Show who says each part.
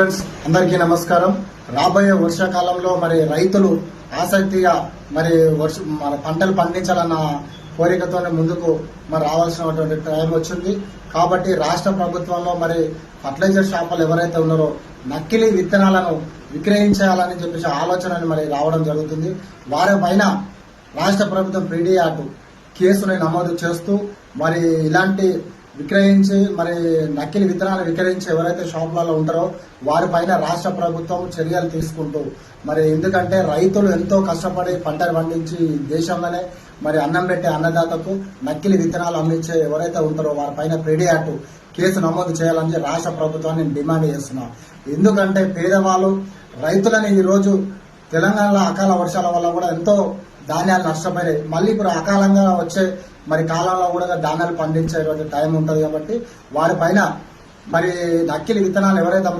Speaker 1: అందరికీ నమస్కారం. రాబోయే వర్షాకాలంలో మరి రైతులు ఆసక్తిగా మరి మన పంటలు పండించాలన్న కోరికతోనే ముందుకు మరి రావాల్సినటువంటి టైం వచ్చింది. కాబట్టి రాష్ట్ర ప్రభుత్వంలో మరి ఫర్టిలైజర్ షాపులు ఎవరైతే ఉన్నారో నకిలీ విత్తనాలను విక్రయించాలని చెప్పేసి ఆలోచనని మరి రావడం జరుగుతుంది. వారి పైన రాష్ట్ర ప్రభుత్వం పీడీ యాక్ట్ కేసుని నమోదు చేస్తూ మరి ఇలాంటి విక్రయించి మరి నకిలీ విత్తనాలు విక్రయించి ఎవరైతే షాపులలో ఉంటారో వారిపైన రాష్ట్ర ప్రభుత్వం చర్యలు తీసుకుంటూ మరి ఎందుకంటే రైతులు ఎంతో కష్టపడి పంటలు పండించి దేశంలోనే మరి అన్నం పెట్టే అన్నదాతకు నకిలీ విత్తనాలు అందించే ఎవరైతే ఉంటారో వారిపైన పీడీ యాక్ట్ కేసు నమోదు చేయాలని రాష్ట్ర ప్రభుత్వాన్ని డిమాండ్ చేస్తున్నాం. ఎందుకంటే పేదవాళ్ళు రైతులని ఈరోజు తెలంగాణలో అకాల వర్షాల వల్ల కూడా ఎంతో ధాన్యాలు నష్టపోయాయి. మళ్ళీ ఇప్పుడు అకాలంగా వచ్చే మరి కాలంలో కూడా ధాన్యాలు పండించే టైం ఉంటుంది. కాబట్టి వారిపైన మరి నకిలీ విత్తనాలు ఎవరైతే